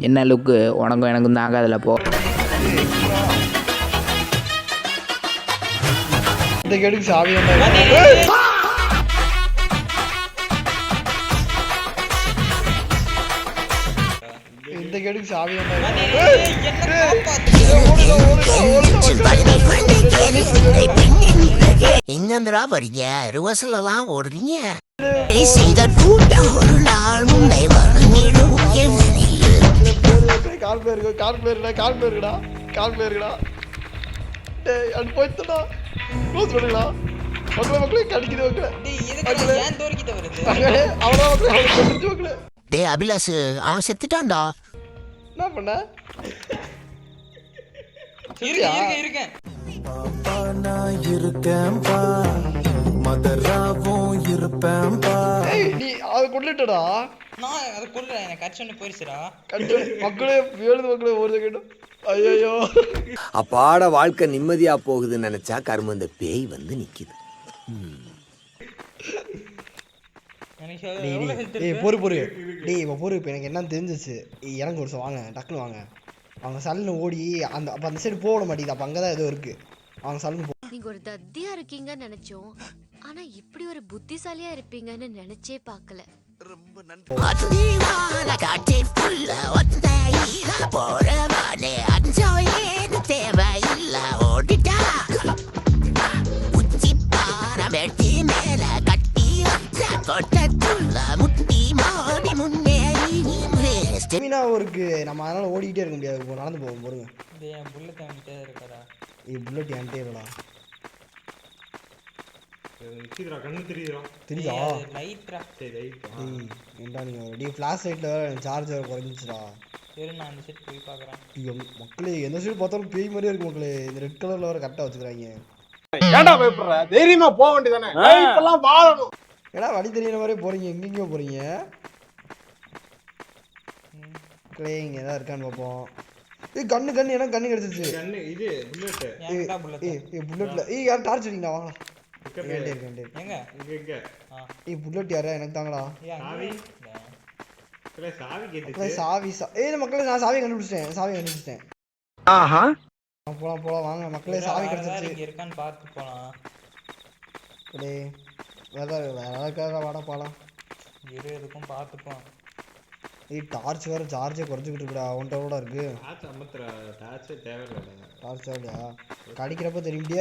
என்ன லுக்கு உனக்கும் எனக்கும் தான் ஆகாதுல போ. இந்த கேடுக்கு சாவி இந்த கேடுக்கு சாவி எங்கந்திரா வரீங்க ரிவர்சல்லாம் ஓடுறீங்க செய்த கூட்டம் ஒரு நாள் முன்னே வரணும் கால் பேருக்குடா அது போய்த்துடா க்ளோஸ் பண்ணுடா மக்களே கடிக்குது மக்களே அவ்வளோ மக்களே டேய் அபிலாஷ் அவன் செத்துட்டான்டா. என்ன பண்ண இருக்கேன் மதராவும் இருப்பேன்பா. நீ அதை கொண்டுட்டடா. நான் அதை கொல்லுறேன், எனக்கு கட்சன்னு போயிருச்சுடா. மக்களே வேணுது மக்களே ஒரு செகண்ட். ஐயோ அப்பாட வாழ்க்கை நிம்மதியா போகுதுன்னு நினைச்சா கரும இந்த பேய் வந்து நிக்குது. பொறு டேய் இப்போ பொறு. இப்போ எனக்கு என்ன தெரிஞ்சிச்சு, எனக்கு ஒரு வாங்க டக்குனு வாங்க. அவங்க சல்லுன்னு ஓடி அந்த அப்போ அந்த சைடு போட மாட்டேங்குது. அப்போ அங்கே தான் ஏதோ இருக்கு. அவங்க சல்லுன்னு நீங்க ஒரு தத்தியா இருக்கீங்கன்னு நினைச்சோம், ஆனா இப்படி ஒரு புத்திசாலியா இருப்பீங்கன்னு நினைச்சே பார்க்கல. ரொம்ப நன்றி. இருக்கு நம்ம அதனால ஓடிக்கிட்டே இருக்க முடியாது. நடந்து போவோம் பொறுங்க. புல்லட் என்கிட்ட இருக்கடா. புல்லட் என்கிட்ட இல்லடா. கண்ணு தெரியுதா லைட்ரா. சரி லைட். ஏன்டா நீங்க ரெடி ஃபிளாஷ் லைட்ல சார்ஜர் குறைஞ்சிச்சுடா. சரி நான் அந்த செட் போய் பார்க்கறேன். மக்களே எந்த சைடு பார்த்தாலும் பேய் மாதிரியே இருக்கு மக்களே. இந்த ரெட் கலர்ல வர கரெக்டா வச்சுக்கறாங்க. ஏன்டா பயப்படுற? தைரியமா போக வேண்டியதானே. இப்பலாம் வாழணும். ஏடா வழி தெரியற மாதிரியே போறீங்க. எங்கெங்க போறீங்க மக்களே? இங்க ஏதா இருக்கான்னு பாப்போம். கண்ணு எனக்கு கண்ணு கிடைச்சிருச்சு. கண்ணு இது புல்லட். ஏன்டா புல்லட்? புல்லட்ல யார் டார்ச் அடிங்கடா வாங்கடா. புல்லட் யாரா எனக்கு தாங்கடா. சாவி மக்களே நான் சாவி கண்டுபிடிச்சிட்டேன். ஆஹா போலாம் வாங்க மக்களே. சாவி கிடைச்சிருச்சு. இங்க இருக்கான்னு பார்த்து போலாம். டேய் வேற வாடா போலாம். இரு எதுக்கும் பார்த்துப்போம். டார்ச் வேற சார்ஜே குறைஞ்சிக்கிட்டு இருக்குடா. ஒன்றோட இருக்கு. டார்ச் தேவையில்லை. டார்ச் தேவையா? கடிக்கிறப்ப தெரியும்.